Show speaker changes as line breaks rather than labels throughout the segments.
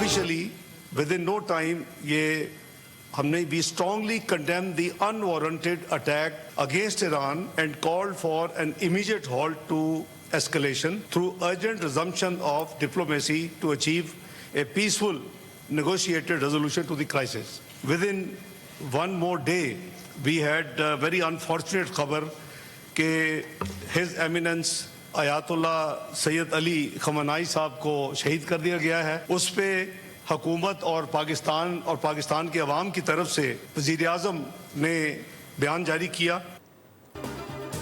Officially within no time ये हमने we strongly condemn the unwarranted attack against Iran and called for an immediate halt to escalation through urgent resumption of diplomacy to achieve a peaceful negotiated resolution to the crisis. Within one more day, we had a very unfortunate khabar कि His Eminence Ayatollah Syed Ali Khamenei साहब को शहीद कर दिया गया है। उस पे हुकूमत और पाकिस्तान के अवाम की तरफ से वज़ीर आज़म ने बयान जारी किया।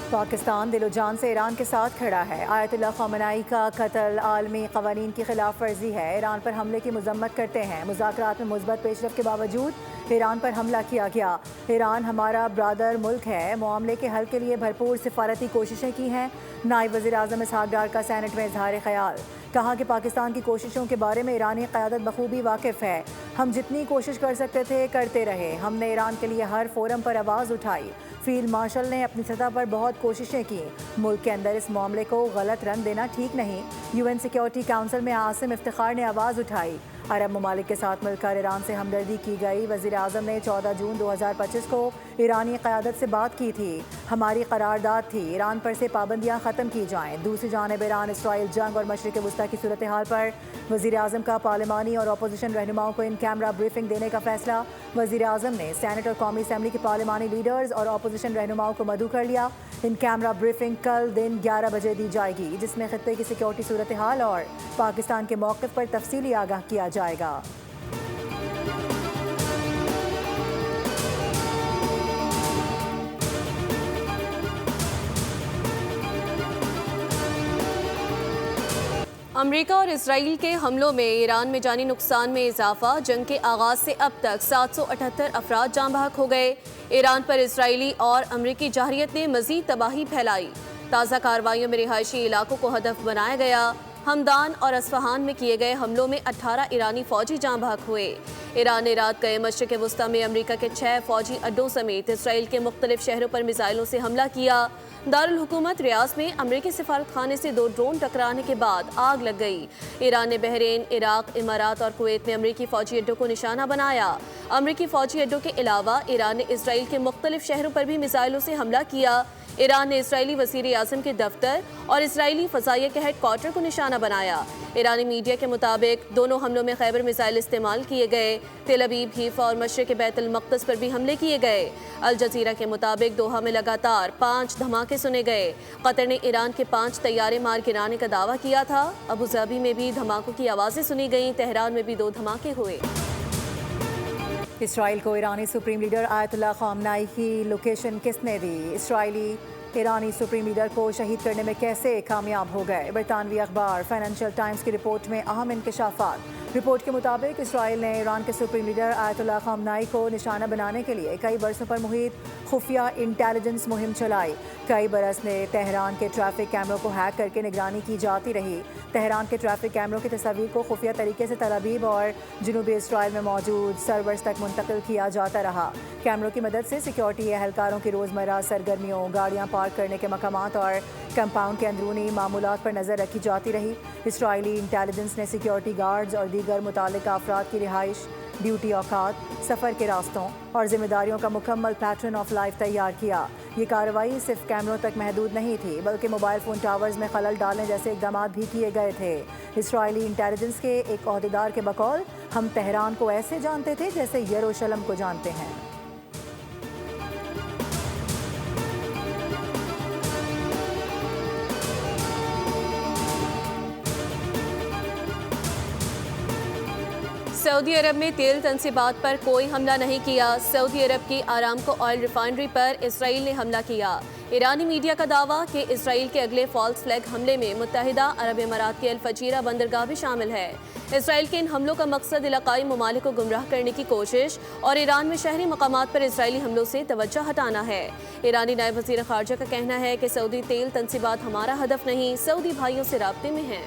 पाकिस्तान दिलो जान से ईरान के साथ खड़ा है। आयतुल्लाह खमनाई का कत्ल आलमी कवानीन की खिलाफ वर्जी है। ईरान पर हमले की मजम्मत करते हैं। मुज़ाकरात में मुस्बत पेशरफ के बावजूद ईरान पर हमला किया गया। ईरान हमारा ब्रादर मुल्क है। मामले के हल के लिए भरपूर सिफारती कोशिशें की हैं। नायब वज़ीर आज़म इसहाक डार का सेनेट में इजहार ख्याल। कहा कि पाकिस्तान की कोशिशों के बारे में ईरानी क़यादत बखूबी वाकिफ़ है। हम जितनी कोशिश कर सकते थे करते रहे। हमने ईरान के लिए हर फोरम पर आवाज़ उठाई। फील्ड मार्शल ने अपनी सतह पर बहुत कोशिशें की। मुल्क के अंदर इस मामले को गलत रंग देना ठीक नहीं। UN सिक्योरिटी काउंसिल में आसिम इफ्तिखार ने आवाज़ उठाई। अरब ममालिक के साथ मिलकर ईरान से हमदर्दी की गई। वज़ीर आज़म ने 14 जून 2025 को ईरानी क़यादत से बात की थी। हमारी करारदाद थी ईरान पर से पाबंदियाँ ख़त्म की जाएँ। दूसरी जानिब ईरान इसराइल जंग और मशरिक़ वस्ता की सूरत हाल पर वज़ीर आज़म का पार्लिमानी और अपोजिशन रहनुमाओं को इन कैमरा ब्रीफिंग देने का फ़ैसला। वज़ीर आज़म ने सेनेट और कौमी असम्बली के पार्लिमानी लीडर्स और अपोजिशन रहनुमाओं को मदऊ कर लिया। इन कैमरा ब्रीफिंग कल दिन 11 बजे दी जाएगी, जिसमें खित्ते की सिक्योरिटी सूरत हाल और पाकिस्तान के मौक़िफ़ पर तफसीली आगाह किया जाएगा।
अमेरिका और इसराइल के हमलों में ईरान में जानी नुकसान में इजाफा। जंग के आगाज़ से अब तक 778 अफराद जाँ बहक हो गए। ईरान पर इसराइली और अमरीकी जहरियत ने मज़ीद तबाही फैलाई। ताज़ा कार्रवाइयों में रिहायशी इलाकों को हदफ बनाया गया। हमदान और अस्फहान में किए गए हमलों में 18 ईरानी फ़ौजी जाँ बहक हुए। ईरान ने रात गए मशरिक़ वस्ता में अमरीका के 6 फ़ौजी अड्डों समेत इसराइल के मुख्तलिफ शहरों पर मिसाइलों से हमला किया। दारुल हुकूमत रियाज में अमरीकी सिफारत खाने से 2 ड्रोन टकराने के बाद आग लग गई। ईरान ने बहरीन, इराक, इमारात और कुवैत में अमरीकी फ़ौजी अड्डों को निशाना बनाया। अमरीकी फ़ौजी अड्डों के अलावा ईरान ने इसराइल के मुख्तलिफ शहरों पर भी मिसाइलों से हमला किया। ईरान ने इसराइली वज़ीर आज़म के दफ्तर और इसराइली फ़ज़ाइया के हेडक्वार्टर को निशाना बनाया। ईरानी मीडिया के मुताबिक दोनों हमलों में खैबर मिसाइल इस्तेमाल किए गए। तेल अवीव, हीफा और मशरिक़ बैतुल मक़दस पर भी हमले किए गए। अल जज़ीरा के मुताबिक दोहा में लगातार 5 धमाके सुने गए। कतर ने ईरान के 5 तैयारे मार गिराने का दावा किया था। अबू धाबी में भी धमाकों की आवाज़ें सुनी गईं। तेहरान में भी 2 धमाके हुए।
इसराइल को ईरानी सुप्रीम लीडर आयतुल्लाह खamenei की लोकेशन किसने दी? इसराइली ईरानी सुप्रीम लीडर को शहीद करने में कैसे कामयाब हो गए? बरतानवी अखबार फाइनेंशियल टाइम्स की रिपोर्ट में अहम इंकशाफात। रिपोर्ट के मुताबिक इसराइल ने ईरान के सुप्रीम लीडर आयतुल्लाह खamenei को निशाना बनाने के लिए कई बरसों पर मुहित खुफिया इंटेलिजेंस मुहिम चलाई। कई बरस ने तेहरान के ट्रैफिक कैमरों को हैक करके निगरानी की जाती रही। तेहरान के ट्रैफिक कैमरों की तस्वीर को खुफिया तरीके से तल अवीव और जनूबी इसराइल में मौजूद सर्वर्स तक मुंतकिल किया जाता रहा। कैमरों की मदद से सिक्योरिटी एहलकारों की रोज़मर्रा सरगर्मियों, गाड़ियाँ पार्क करने के मकामात और कंपाउंड के अंदरूनी मामूलात पर नज़र रखी जाती रही। इसराइली इंटेलिजेंस ने सिक्योरिटी गार्ड्स और दीगर मुतालिका अफराद की रिहाइश, ड्यूटी औकात, सफ़र के रास्तों और ज़िम्मेदारियों का मुकम्मल पैटर्न ऑफ लाइफ तैयार किया। ये कार्रवाई सिर्फ कैमरों तक महदूद नहीं थी, बल्कि मोबाइल फ़ोन टावर्स में खलल डालने जैसे इक़दाम भी किए गए थे। इसराइली इंटेलिजेंस के एक ओहदेदार के बकौल, हम तेहरान को ऐसे जानते थे जैसे यरूशलेम को जानते हैं।
सऊदी अरब में तेल तनसीबात पर कोई हमला नहीं किया। सऊदी अरब की आरामको ऑयल रिफाइनरी पर इसराइल ने हमला किया। ईरानी मीडिया का दावा कि इसराइल के अगले फॉल्स फ्लैग हमले में मुत्तहिदा अरब इमारात की अल फजीरा बंदरगाह भी शामिल है। इसराइल के इन हमलों का मकसद इलाकाई ममालिक को गुमराह करने की कोशिश और ईरान में शहरी मकामात पर इसराइली हमलों से तवज्जो हटाना है। ईरानी नायब वज़ीर ख़ारजा का कहना है कि सऊदी तेल तनसीबात हमारा हदफ नहीं, सऊदी भाइयों से राब्ते में हैं।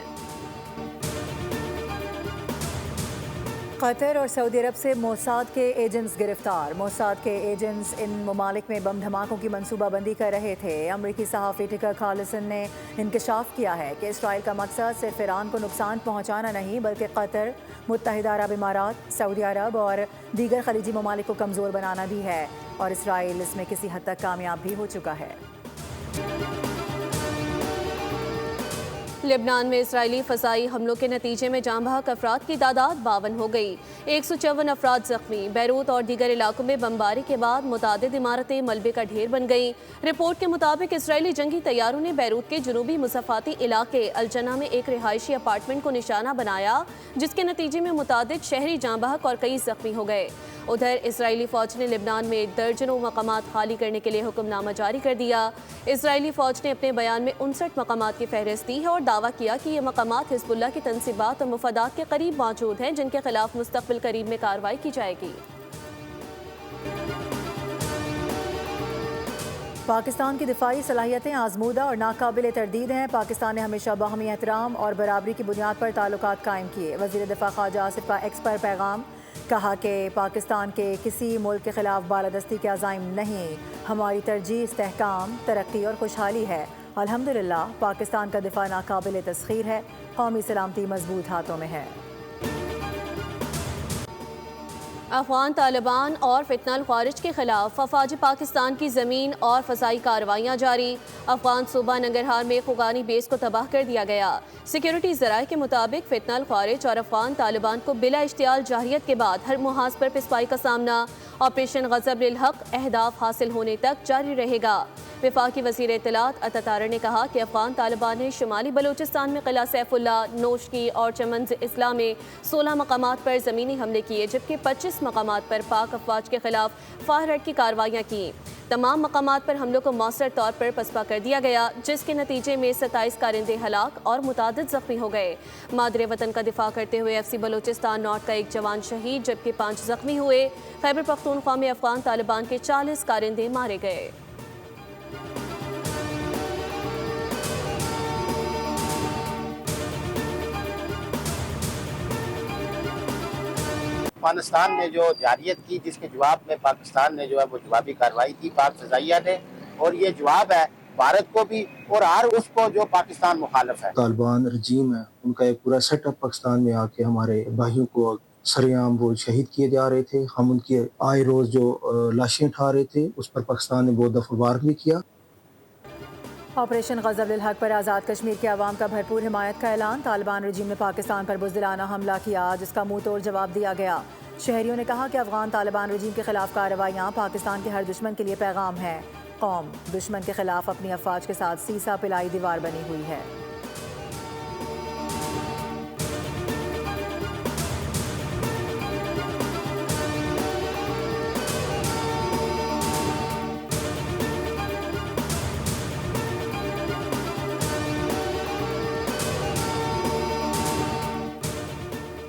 قطر اور سعودی عرب سے موساد کے ایجنٹس گرفتار۔ موساد کے ایجنٹس ان ممالک میں بم دھماکوں کی منصوبہ بندی کر رہے تھے۔ امریکی صحافی ٹکر کارلسن نے انکشاف کیا ہے کہ اسرائیل کا مقصد صرف ایران کو نقصان پہنچانا نہیں بلکہ قطر، متحدہ عرب امارات، سعودی عرب اور دیگر خلیجی ممالک کو کمزور بنانا بھی ہے، اور اسرائیل اس میں کسی حد تک کامیاب بھی ہو چکا ہے۔
لبنان میں اسرائیلی فضائی حملوں کے نتیجے میں جاں بحق افراد کی تعداد 52 ہو گئی، 154 افراد زخمی۔ بیروت اور دیگر علاقوں میں بمباری کے بعد متعدد عمارتیں ملبے کا ڈھیر بن گئیں۔ رپورٹ کے مطابق اسرائیلی جنگی طیاروں نے بیروت کے جنوبی مضافاتی علاقے الجنہ میں ایک رہائشی اپارٹمنٹ کو نشانہ بنایا، جس کے نتیجے میں متعدد شہری جاں بحق اور کئی زخمی ہو گئے۔ ادھر اسرائیلی فوج نے لبنان میں درجنوں مقامات خالی کرنے کے لیے حکم نامہ جاری کر دیا۔ اسرائیلی فوج نے اپنے بیان میں 59 مقامات کی فہرست دی ہے اور دعویٰ کیا کہ یہ مقامات حزب اللہ کی تنصیبات اور مفادات کے قریب موجود ہیں، جن کے خلاف مستقبل قریب میں کارروائی کی جائے گی۔
پاکستان کی دفاعی صلاحیتیں آزمودہ اور ناقابل تردید ہیں۔ پاکستان نے ہمیشہ باہمی احترام اور برابری کی بنیاد پر تعلقات قائم کیے۔ وزیر دفاع خواجہ آصف کا ایکس پر پیغام، کہا کہ پاکستان کے کسی ملک کے خلاف بالادستی کے عزائم نہیں، ہماری ترجیح استحکام، ترقی اور خوشحالی ہے۔ الحمدللہ پاکستان کا دفاع ناقابل تسخیر ہے، قومی سلامتی مضبوط ہاتھوں میں ہے۔
افغان طالبان اور فتنہ الخوارج کے خلاف افواج پاکستان کی زمین اور فضائی کارروائیاں جاری۔ افغان صوبہ ننگرہار میں خوگانی بیس کو تباہ کر دیا گیا۔ سیکیورٹی ذرائع کے مطابق فتنہ الخوارج اور افغان طالبان کو بلا اشتعال جارحیت کے بعد ہر محاذ پر پسپائی کا سامنا۔ آپریشن غضب للحق اہداف حاصل ہونے تک جاری رہے گا۔ وفاقی وزیر اطلاعات عطا نے کہا کہ افغان طالبان نے شمالی بلوچستان میں قلعہ سیف اللہ، نوشکی اور چمنز اصلاح میں 16 مقامات پر زمینی حملے کیے، جبکہ 25 مقامات پر پاک افواج کے خلاف فائر ایٹ کی کارروائیاں کیں۔ تمام مقامات پر حملوں کو مؤثر طور پر پسپا کر دیا گیا، جس کے نتیجے میں 27 کارندے ہلاک اور متعدد زخمی ہو گئے۔ مادر وطن کا دفاع کرتے ہوئے ایف سی بلوچستان نارتھ کا ایک جوان شہید جبکہ 5 زخمی ہوئے۔ خیبر پختونخوا میں افغان طالبان کے 40 کارندے مارے گئے۔
افغانستان نے جو جارحیت کی، جس کے جواب میں پاکستان نے جو ہے وہ جوابی کارروائی کی پاک فضائیہ نے، اور یہ جواب ہے بھارت کو بھی اور ہر اس کو جو پاکستان مخالف ہے۔
طالبان رجیم ہے، ان کا ایک پورا سیٹ اپ پاکستان میں آ کے ہمارے بھائیوں کو سریعام وہ شہید کیے جا رہے تھے۔ ہم ان کی آئے روز جو لاشیں اٹھا رہے تھے، اس پر پاکستان نے بہت دفعہ وار بھی کیا۔
آپریشن غضب للحق پر آزاد کشمیر کے عوام کا بھرپور حمایت کا اعلان۔ طالبان رجیم نے پاکستان پر بزدلانہ حملہ کیا، جس کا منہ توڑ جواب دیا گیا۔ شہریوں نے کہا کہ افغان طالبان رجیم کے خلاف کارروائیاں پاکستان کے ہر دشمن کے لیے پیغام ہے۔ قوم دشمن کے خلاف اپنی افواج کے ساتھ سیسا پلائی دیوار بنی ہوئی ہے۔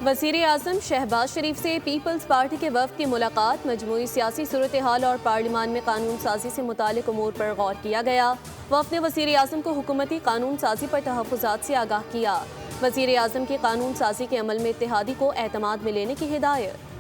وزیر اعظم شہباز شریف سے پیپلز پارٹی کے وفد کی ملاقات۔ مجموعی سیاسی صورتحال اور پارلیمان میں قانون سازی سے متعلق امور پر غور کیا گیا۔ وفد نے وزیر اعظم کو حکومتی قانون سازی پر تحفظات سے آگاہ کیا۔ وزیر اعظم کی قانون سازی کے عمل میں اتحادی کو اعتماد میں لینے کی ہدایت۔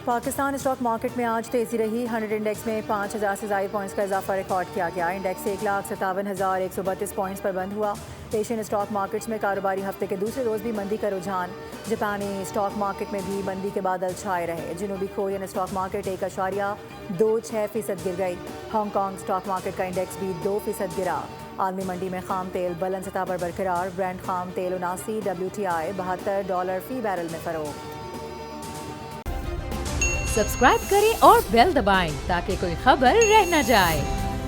پاکستان اسٹاک مارکیٹ میں آج تیزی رہی۔ 100 انڈیکس میں 5000 سے زائد پوائنٹس کا اضافہ ریکارڈ کیا گیا۔ انڈیکس 1,57,132 پوائنٹس پر بند ہوا۔ ایشین اسٹاک مارکیٹس میں کاروباری ہفتے کے دوسرے روز بھی مندی کا رجحان۔ جاپانی اسٹاک مارکیٹ میں بھی مندی کے بادل چھائے رہے۔ جنوبی کورین اسٹاک مارکیٹ 1.26% گر گئی۔ ہانگ کانگ اسٹاک مارکیٹ کا انڈیکس بھی 2% گرا۔ عالمی منڈی میں خام تیل بلند سطح پر برقرار۔ برینٹ خام تیل 79 WTI $72 فی بیرل میں فروخت۔
سبسکرائب کریں اور بیل دبائیں تاکہ کوئی خبر رہ نہ جائے۔